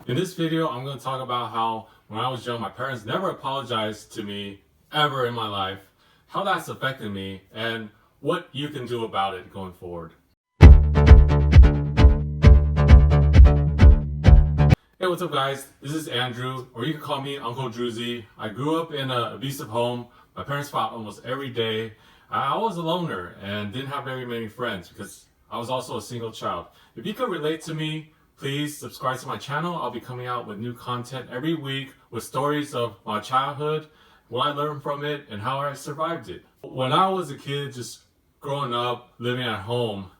In this video, I'm going to talk about how when I was young, my parents never apologized to me ever in my life, how that's affected me, and what you can do about it going forward. Hey, what's up guys? This is Andrew, or you can call me Uncle Druzy. I grew up in an abusive home. My parents fought almost every day. I was a loner and didn't have very many friends because I was also a single child. If you could relate to me, please subscribe to my channel. I'll be coming out with new content every week with stories of my childhood, what I learned from it, and how I survived it. When I was a kid, just growing up, living at home,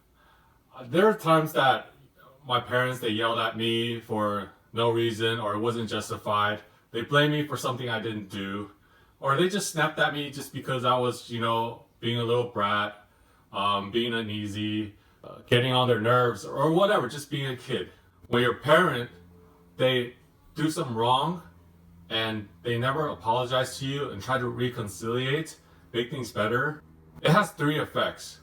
there are times that my parents, they yelled at me for no reason or it wasn't justified. They blamed me for something I didn't do, or they just snapped at me just because I was, being a little brat, being uneasy, getting on their nerves, or whatever, just being a kid. When your parent, they do something wrong and they never apologize to you and try to reconciliate, make things better, it has three effects.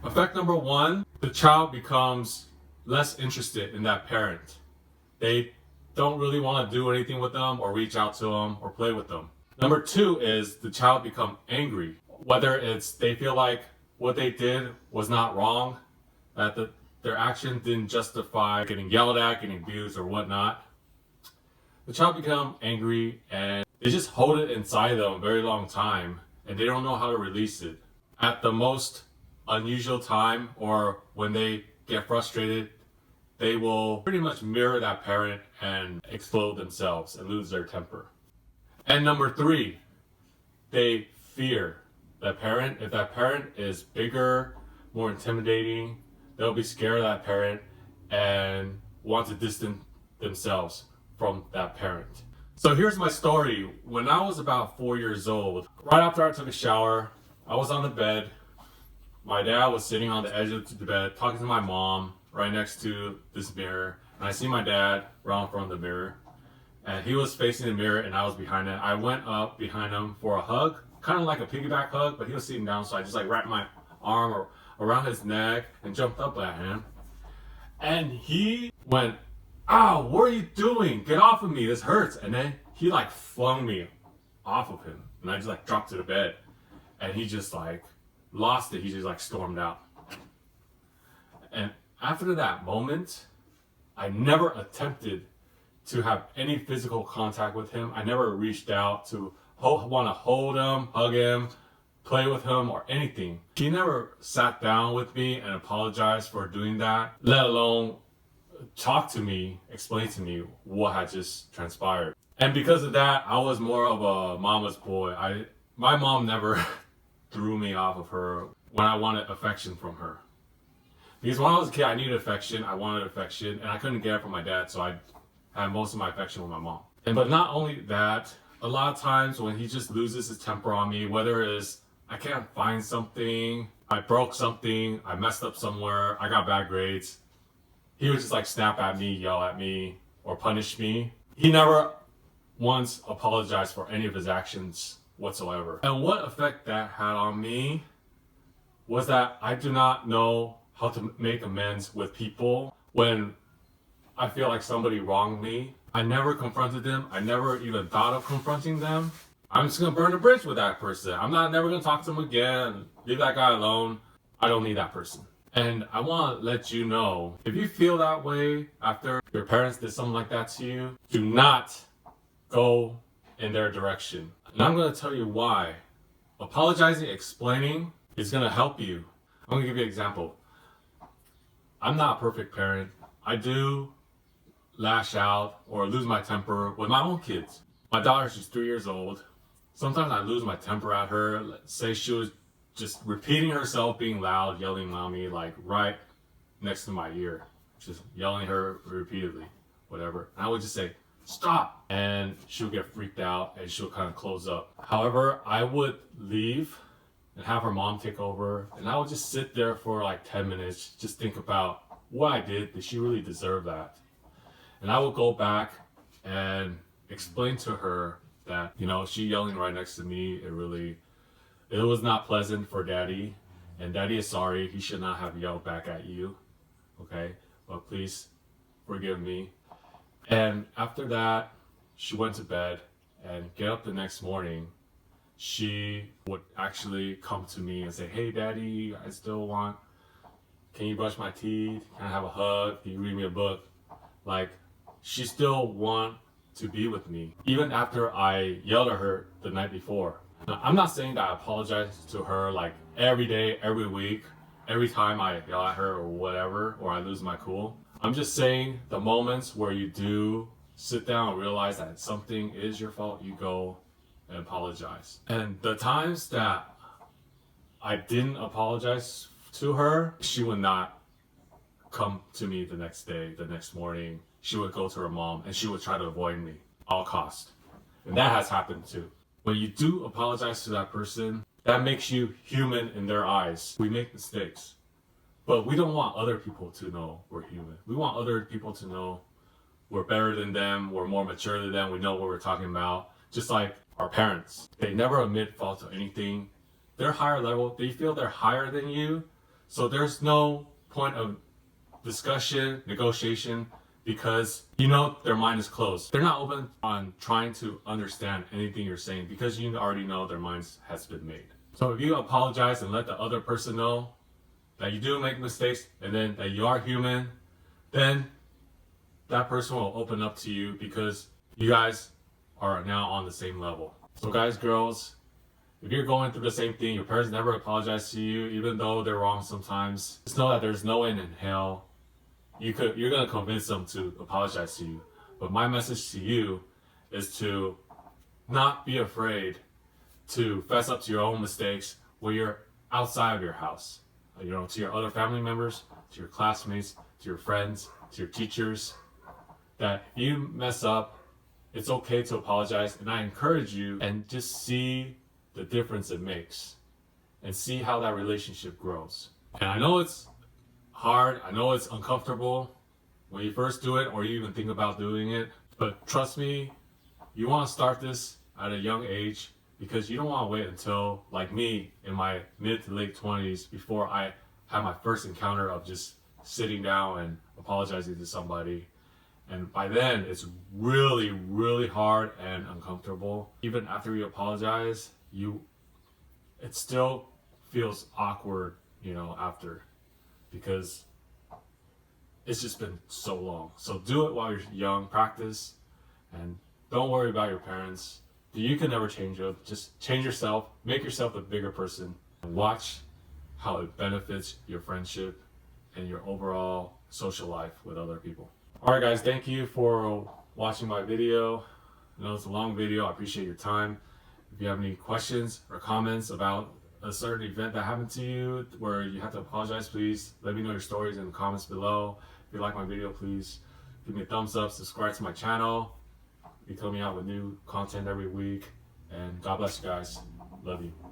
Effect number one, the child becomes less interested in that parent. They don't really want to do anything with them or reach out to them or play with them. Number two is the child become angry. Whether it's they feel like what they did was not wrong, that their action didn't justify getting yelled at, getting abused or whatnot. The child become angry and they just hold it inside them a very long time and they don't know how to release it. At the most unusual time or when they get frustrated, they will pretty much mirror that parent and explode themselves and lose their temper. And number three, they fear that parent. If that parent is bigger, more intimidating, they'll be scared of that parent and want to distance themselves from that parent. So here's my story. When I was about 4 years old, right after I took a shower, I was on the bed. My dad was sitting on the edge of the bed talking to my mom right next to this mirror. And I see my dad right in front of the mirror. And he was facing the mirror and I was behind it. I went up behind him for a hug, kind of like a piggyback hug, but he was sitting down, so I just wrapped my arm around his neck and jumped up at him. And he went, "Ow, what are you doing? Get off of me, this hurts." And then he flung me off of him. And I just dropped to the bed. And he just lost it. He just stormed out. And after that moment, I never attempted to have any physical contact with him. I never reached out to want to hold him, hug him, play with him, or anything. He never sat down with me and apologized for doing that, let alone talk to me, explain to me what had just transpired. And because of that, I was more of a mama's boy. My mom never threw me off of her when I wanted affection from her. Because when I was a kid, I needed affection, I wanted affection, and I couldn't get it from my dad, so I had most of my affection with my mom. But not only that, a lot of times when he just loses his temper on me, whether it is I can't find something, I broke something, I messed up somewhere, I got bad grades, he would just snap at me, yell at me, or punish me. He never once apologized for any of his actions whatsoever. And what effect that had on me was that I do not know how to make amends with people when I feel like somebody wronged me. I never confronted them. I never even thought of confronting them. I'm just gonna burn a bridge with that person. I'm never gonna talk to them again. Leave that guy alone. I don't need that person. And I wanna let you know, if you feel that way after your parents did something like that to you, do not go in their direction. And I'm gonna tell you why. Apologizing, explaining is gonna help you. I'm gonna give you an example. I'm not a perfect parent. I do lash out or lose my temper with my own kids. My daughter, she's 3 years old. Sometimes I lose my temper at her. Let's say she was just repeating herself, being loud, yelling at me right next to my ear. Just yelling at her repeatedly, whatever. And I would just say, "Stop!" And she would get freaked out and she would kind of close up. However, I would leave and have her mom take over. And I would just sit there for 10 minutes, just think about what I did. Did she really deserve that? And I would go back and explain to her that, she yelling right next to me, it was not pleasant for daddy. And daddy is sorry. He should not have yelled back at you. Okay? But please forgive me. And after that, she went to bed and get up the next morning. She would actually come to me and say, "Hey daddy, I still want, can you brush my teeth? Can I have a hug? Can you read me a book?" Like, she still want to be with me, even after I yelled at her the night before. Now, I'm not saying that I apologize to her like every day, every week, every time I yell at her or whatever, or I lose my cool. I'm just saying the moments where you do sit down and realize that something is your fault, you go and apologize. And the times that I didn't apologize to her, she would not come to me the next day, the next morning. She would go to her mom and she would try to avoid me all cost. And that has happened too. When you do apologize to that person, that makes you human in their eyes. We make mistakes, but we don't want other people to know we're human. We want other people to know we're better than them, we're more mature than them, we know what we're talking about. Just like our parents, they never admit fault to anything. They're higher level, they feel they're higher than you, so there's no point of discussion, negotiation, because you know their mind is closed. They're not open on trying to understand anything you're saying because you already know their minds has been made. So if you apologize and let the other person know that you do make mistakes and then that you are human, then that person will open up to you because you guys are now on the same level. So guys, girls, if you're going through the same thing, your parents never apologize to you, even though they're wrong sometimes, just know that there's no end in hell. You're gonna convince them to apologize to you. But my message to you is to not be afraid to fess up to your own mistakes when you're outside of your house. You know, to your other family members, to your classmates, to your friends, to your teachers. That if you mess up, it's okay to apologize, and I encourage you and just see the difference it makes and see how that relationship grows. And I know it's hard, I know it's uncomfortable when you first do it or you even think about doing it, but trust me, you want to start this at a young age because you don't want to wait until, like me, in my mid to late 20s before I had my first encounter of just sitting down and apologizing to somebody. And by then, it's really, really hard and uncomfortable. Even after you apologize, it still feels awkward, you know, after, because it's just been so long. So do it while you're young, practice, and don't worry about your parents. You can never change them. Just change yourself, make yourself a bigger person, and watch how it benefits your friendship and your overall social life with other people. All right, guys, thank you for watching my video. I know it's a long video. I appreciate your time. If you have any questions or comments about a certain event that happened to you where you have to apologize, please let me know your stories in the comments below. If you like my video, please give me a thumbs up, subscribe to my channel. Be coming out with new content every week. And God bless you guys. Love you.